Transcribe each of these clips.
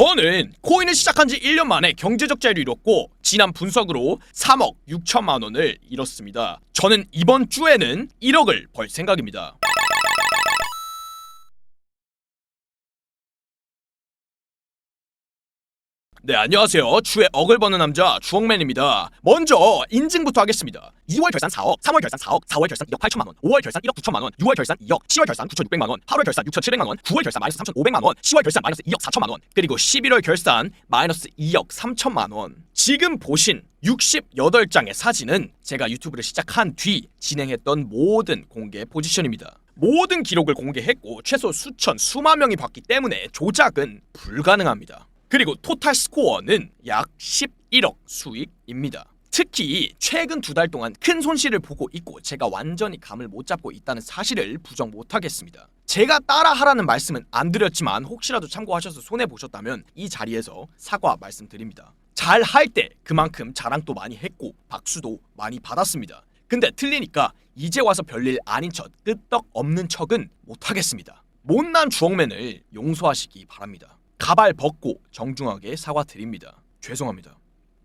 저는 코인을 시작한 지 1년 만에 경제적 자유를 이뤘고 지난 분석으로 3억 6천만 원을 잃었습니다. 저는 이번 주에는 1억을 벌 생각입니다. 네, 안녕하세요. 주에 억을 버는 남자 주억맨입니다. 먼저 인증부터 하겠습니다. 2월 결산 4억, 3월 결산 4억, 4월 결산 1억 8천만 원, 5월 결산 1억 9천만 원, 6월 결산 2억, 10월 결산 9,600만 원, 8월 결산 6,700만 원, 9월 결산 마이너스 3,500만 원, 10월 결산 마이너스 2억 4천만 원, 그리고 11월 결산 마이너스 2억 3천만 원. 지금 보신 68장의 사진은 제가 유튜브를 시작한 뒤 진행했던 모든 공개 포지션입니다. 모든 기록을 공개했고 최소 수천, 수만 명이 봤기 때문에 조작은 불가능합니다. 그리고 토탈 스코어는 약 11억 수익입니다. 특히 최근 2달 동안 큰 손실을 보고 있고 제가 완전히 감을 못 잡고 있다는 사실을 부정 못하겠습니다. 제가 따라하라는 말씀은 안 드렸지만 혹시라도 참고하셔서 손해보셨다면 이 자리에서 사과 말씀드립니다. 잘 할 때 그만큼 자랑도 많이 했고 박수도 많이 받았습니다. 근데 틀리니까 이제 와서 별일 아닌 척 끄떡 없는 척은 못하겠습니다. 못난 주억맨을 용서하시기 바랍니다. 가발 벗고 정중하게 사과드립니다. 죄송합니다.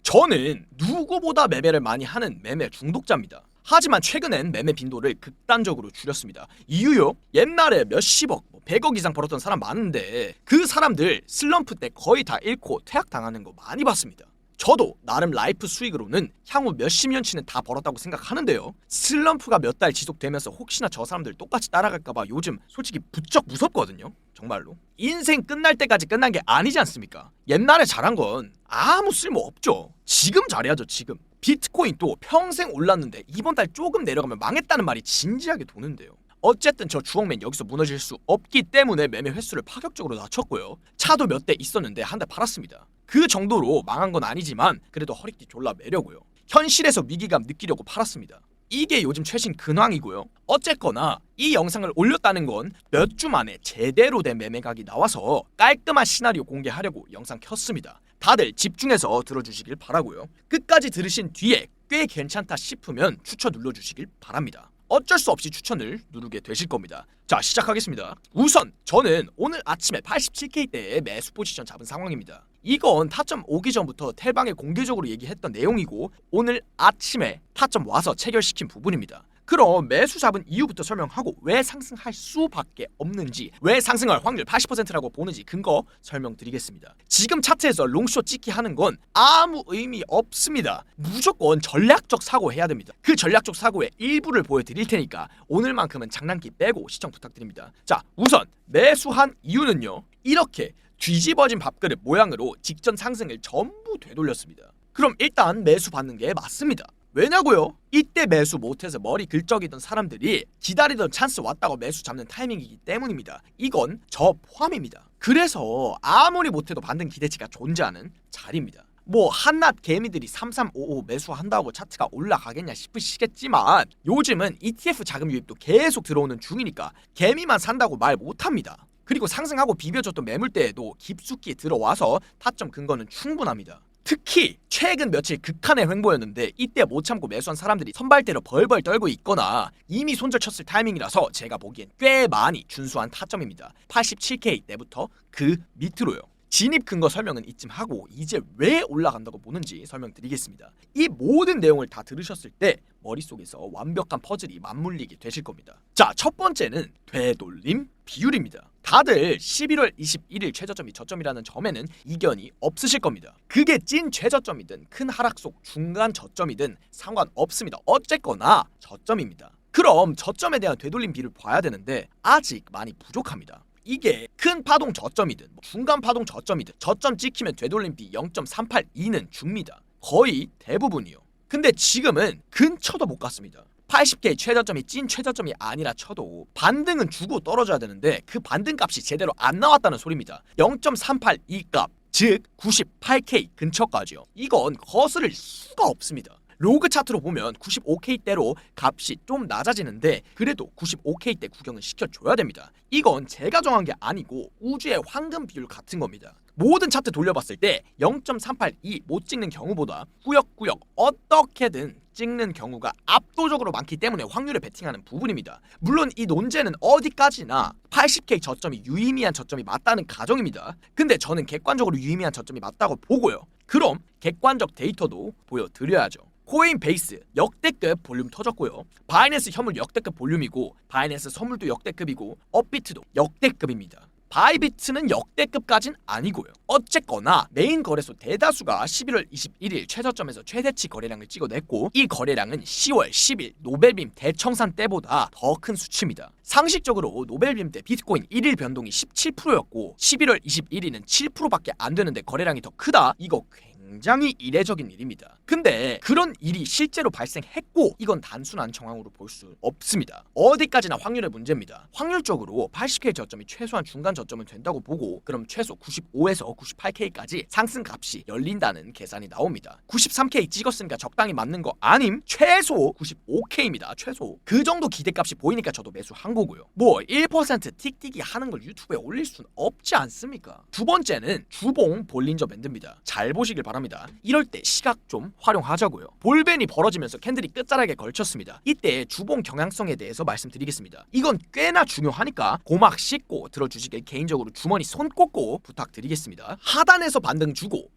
저는 누구보다 매매를 많이 하는 매매 중독자입니다. 하지만 최근엔 매매 빈도를 극단적으로 줄였습니다. 이유요? 옛날에 몇십억, 100억 이상 벌었던 사람 많은데 그 사람들 슬럼프 때 거의 다 잃고 퇴학당하는 거 많이 봤습니다. 저도 나름 라이프 수익으로는 향후 몇십 년치는 다 벌었다고 생각하는데요. 슬럼프가 몇 달 지속되면서 혹시나 저 사람들 똑같이 따라갈까봐 요즘 솔직히 부쩍 무섭거든요. 정말로. 인생 끝날 때까지 끝난 게 아니지 않습니까? 옛날에 잘한 건 아무 쓸모 없죠. 지금 잘해야죠, 지금. 비트코인 또 평생 올랐는데 이번 달 조금 내려가면 망했다는 말이 진지하게 도는데요. 어쨌든 저 주억맨 여기서 무너질 수 없기 때문에 매매 횟수를 파격적으로 낮췄고요. 차도 몇 대 있었는데 한 대 팔았습니다. 그 정도로 망한 건 아니지만 그래도 허리띠 졸라 매려고요. 현실에서 위기감 느끼려고 팔았습니다. 이게 요즘 최신 근황이고요. 어쨌거나 이 영상을 올렸다는 건 몇 주 만에 제대로 된 매매각이 나와서 깔끔한 시나리오 공개하려고 영상 켰습니다. 다들 집중해서 들어주시길 바라고요. 끝까지 들으신 뒤에 꽤 괜찮다 싶으면 추천 눌러주시길 바랍니다. 어쩔 수 없이 추천을 누르게 되실 겁니다. 자, 시작하겠습니다. 우선 저는 오늘 아침에 87K대에 매수 포지션 잡은 상황입니다. 이건 타점 오기 전부터 텔방에 공개적으로 얘기했던 내용이고 오늘 아침에 타점 와서 체결시킨 부분입니다. 그럼 매수 잡은 이유부터 설명하고 왜 상승할 수밖에 없는지, 왜 상승할 확률 80%라고 보는지 근거 설명드리겠습니다. 지금 차트에서 롱숏 찍기 하는 건 아무 의미 없습니다. 무조건 전략적 사고 해야 됩니다. 그 전략적 사고의 일부를 보여드릴 테니까 오늘만큼은 장난기 빼고 시청 부탁드립니다. 자, 우선 매수한 이유는요. 이렇게 뒤집어진 밥그릇 모양으로 직전 상승을 전부 되돌렸습니다. 그럼 일단 매수 받는 게 맞습니다. 왜냐고요? 이때 매수 못해서 머리 긁적이던 사람들이 기다리던 찬스 왔다고 매수 잡는 타이밍이기 때문입니다. 이건 저 포함입니다. 그래서 아무리 못해도 반등 기대치가 존재하는 자리입니다. 뭐 한낱 개미들이 3355 매수한다고 차트가 올라가겠냐 싶으시겠지만 요즘은 ETF 자금 유입도 계속 들어오는 중이니까 개미만 산다고 말 못합니다. 그리고 상승하고 비벼줬던 매물대에도 깊숙이 들어와서 타점 근거는 충분합니다. 특히 최근 며칠 극한의 횡보였는데 이때 못 참고 매수한 사람들이 선발대로 벌벌 떨고 있거나 이미 손절 쳤을 타이밍이라서 제가 보기엔 꽤 많이 준수한 타점입니다. 87K 때부터 그 밑으로요. 진입 근거 설명은 이쯤 하고 이제 왜 올라간다고 보는지 설명드리겠습니다. 이 모든 내용을 다 들으셨을 때 머릿속에서 완벽한 퍼즐이 맞물리게 되실 겁니다. 자, 첫 번째는 되돌림 비율입니다. 다들 11월 21일 최저점이 저점이라는 점에는 이견이 없으실 겁니다. 그게 찐 최저점이든 큰 하락 속 중간 저점이든 상관없습니다. 어쨌거나 저점입니다. 그럼 저점에 대한 되돌림 비율을 봐야 되는데 아직 많이 부족합니다. 이게 큰 파동 저점이든 중간 파동 저점이든 저점 찍히면 되돌림 비 0.382는 줍니다. 거의 대부분이요. 근데 지금은 근처도 못 갔습니다. 80K 최저점이 찐 최저점이 아니라 쳐도 반등은 주고 떨어져야 되는데 그 반등 값이 제대로 안 나왔다는 소리입니다. 0.382 값, 즉 98K 근처까지요. 이건 거스를 수가 없습니다. 로그 차트로 보면 95K대로 값이 좀 낮아지는데 그래도 95K대 구경은 시켜줘야 됩니다. 이건 제가 정한 게 아니고 우주의 황금 비율 같은 겁니다. 모든 차트 돌려봤을 때 0.382 못 찍는 경우보다 꾸역꾸역 어떻게든 찍는 경우가 압도적으로 많기 때문에 확률을 베팅하는 부분입니다. 물론 이 논제는 어디까지나 80K 저점이 유의미한 저점이 맞다는 가정입니다. 근데 저는 객관적으로 유의미한 저점이 맞다고 보고요. 그럼 객관적 데이터도 보여드려야죠. 코인베이스 역대급 볼륨 터졌고요. 바이낸스 현물 역대급 볼륨이고, 바이낸스 선물도 역대급이고, 업비트도 역대급입니다. 바이비트는 역대급까진 아니고요. 어쨌거나 메인 거래소 대다수가 11월 21일 최저점에서 최대치 거래량을 찍어냈고, 이 거래량은 10월 10일 노벨빔 대청산 때보다 더 큰 수치입니다. 상식적으로 노벨빔 때 비트코인 1일 변동이 17%였고 11월 21일은 7%밖에 안 되는데 거래량이 더 크다? 이거 굉장히 이례적인 일입니다. 근데 그런 일이 실제로 발생했고, 이건 단순한 정황으로 볼 수 없습니다. 어디까지나 확률의 문제입니다. 확률적으로 80K 저점이 최소한 중간 저점은 된다고 보고, 그럼 최소 95에서 98K까지 상승값이 열린다는 계산이 나옵니다. 93K 찍었으니까 적당히 맞는 거 아님? 최소 95K입니다. 최소. 그 정도 기대값이 보이니까 저도 매수한 거고요. 뭐 1% 틱틱이 하는 걸 유튜브에 올릴 수는 없지 않습니까? 두 번째는 주봉 볼린저 밴드입니다. 잘 보시길 바랍니다. 이럴 때 시각 좀 활용하자고요. 볼벤이 벌어지면서 캔들이 끝자락에 걸쳤습니다. 이때 주봉 경향성에 대해서 말씀드리겠습니다. 이건 꽤나 중요하니까 고막 씻고 들어주시길 개인적으로 주머니 손 꽂고 부탁드리겠습니다. 하단에서 반등 주고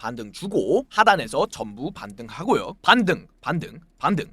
하단에서 전부 반등하고요. 반등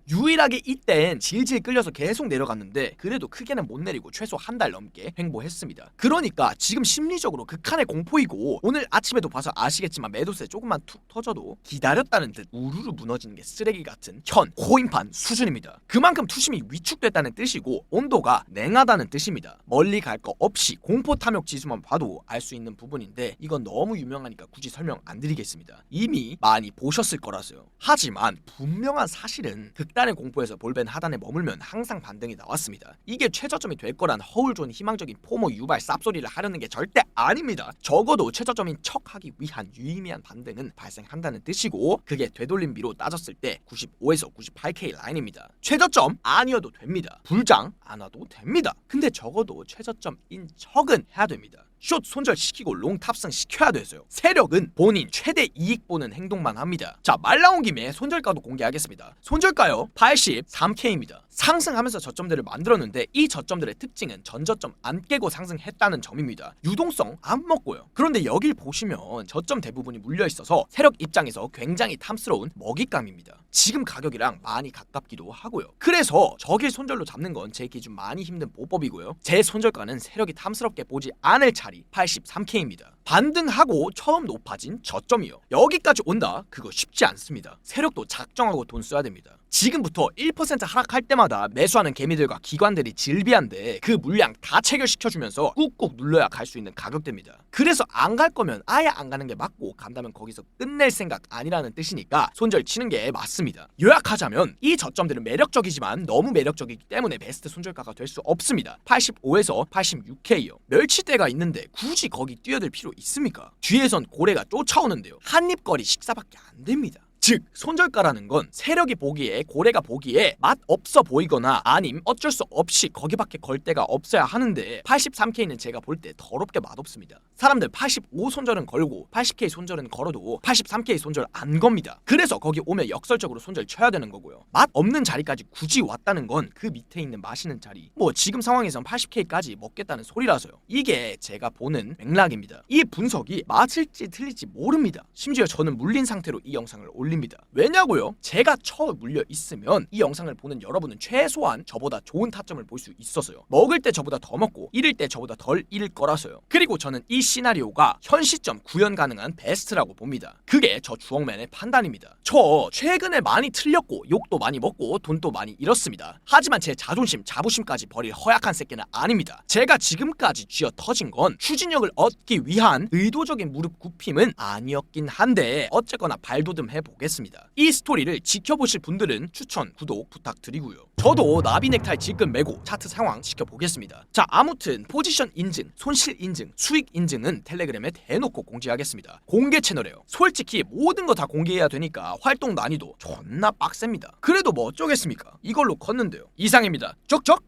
유일하게 이땐 질질 끌려서 계속 내려갔는데 그래도 크게는 못 내리고 최소 한 달 넘게 횡보했습니다. 그러니까 지금 심리적으로 극한의 공포이고, 오늘 아침에도 봐서 아시겠지만 매도세 조금만 툭 터져도 기다렸다는 듯 우르르 무너지는 게 쓰레기 같은 현 코인판 수준입니다. 그만큼 투심이 위축됐다는 뜻이고 온도가 냉하다는 뜻입니다. 멀리 갈 거 없이 공포 탐욕 지수만 봐도 알 수 있는 부분인데, 이건 너무 유명하니까 굳이 설명 안 드리겠습니다. 이미 많이 보셨을 거라서요. 하지만 분명한 사실은 극단의 공포에서 볼벤 하단에 머물면 항상 반등이 나왔습니다. 이게 최저점이 될 거란 허울 좋은 희망적인 포모 유발 쌉소리를 하려는 게 절대 아닙니다. 적어도 최저점인 척하기 위한 유의미한 반등은 발생한다는 뜻이고, 그게 되돌림비로 따졌을 때 95에서 98K 라인입니다. 최저점 아니어도 됩니다. 불장 안 와도 됩니다. 근데 적어도 최저점인 척은 해야 됩니다. 숏 손절시키고 롱 탑승 시켜야 돼서요. 세력은 본인 최대 이익 보는 행동만 합니다. 자, 말 나온 김에 손절가도 공개하겠습니다. 손절가요 83K입니다. 상승하면서 저점들을 만들었는데 이 저점들의 특징은 전저점 안 깨고 상승했다는 점입니다. 유동성 안 먹고요. 그런데 여길 보시면 저점 대부분이 물려있어서 세력 입장에서 굉장히 탐스러운 먹잇감입니다. 지금 가격이랑 많이 가깝기도 하고요. 그래서 저길 손절로 잡는 건 제 기준 많이 힘든 보법이고요. 제 손절가는 세력이 탐스럽게 보지 않을 자리 83K입니다. 반등하고 처음 높아진 저점이요. 여기까지 온다? 그거 쉽지 않습니다. 세력도 작정하고 돈 써야 됩니다. 지금부터 1% 하락할 때마다 매수하는 개미들과 기관들이 질비한데 그 물량 다 체결시켜주면서 꾹꾹 눌러야 갈 수 있는 가격대입니다. 그래서 안 갈 거면 아예 안 가는 게 맞고, 간다면 거기서 끝낼 생각 아니라는 뜻이니까 손절 치는 게 맞습니다. 요약하자면 이 저점들은 매력적이지만 너무 매력적이기 때문에 베스트 손절가가 될 수 없습니다. 85에서 86K요. 멸치대가 있는데 굳이 거기 뛰어들 필요 있습니까? 뒤에선 고래가 쫓아오는데요. 한입거리 식사밖에 안 됩니다. 즉 손절가라는 건 세력이 보기에, 고래가 보기에 맛 없어 보이거나 아님 어쩔 수 없이 거기밖에 걸 데가 없어야 하는데, 83K는 제가 볼 때 더럽게 맛없습니다. 사람들 85 손절은 걸고 80K 손절은 걸어도 83K 손절 안 겁니다. 그래서 거기 오면 역설적으로 손절 쳐야 되는 거고요. 맛 없는 자리까지 굳이 왔다는 건 그 밑에 있는 맛있는 자리, 뭐 지금 상황에선 80K까지 먹겠다는 소리라서요. 이게 제가 보는 맥락입니다. 이 분석이 맞을지 틀릴지 모릅니다. 심지어 저는 물린 상태로 이 영상을 올립니다. 왜냐고요? 제가 물려 있으면 이 영상을 보는 여러분은 최소한 저보다 좋은 타점을 볼 수 있어서요. 먹을 때 저보다 더 먹고 잃을 때 저보다 덜 잃을 거라서요. 그리고 저는 이 시나리오가 현 시점 구현 가능한 베스트라고 봅니다. 그게 저 주억맨의 판단입니다. 저 최근에 많이 틀렸고 욕도 많이 먹고 돈도 많이 잃었습니다. 하지만 제 자존심, 자부심까지 버릴 허약한 새끼는 아닙니다. 제가 지금까지 쥐어 터진 건 추진력을 얻기 위한 의도적인 무릎 굽힘은 아니었긴 한데, 어쨌거나 발돋움 해보겠습니다. 이 스토리를 지켜보실 분들은 추천, 구독 부탁드리고요. 저도 나비 넥타이 질끈 매고 차트 상황 지켜보겠습니다. 자, 아무튼 포지션 인증, 손실 인증, 수익 인증은 텔레그램에 대놓고 공지하겠습니다. 공개 채널이에요. 솔직히 모든 거 다 공개해야 되니까 활동 난이도 존나 빡셉니다. 그래도 뭐 어쩌겠습니까? 이걸로 걷는데요. 이상입니다. 쩍쩍!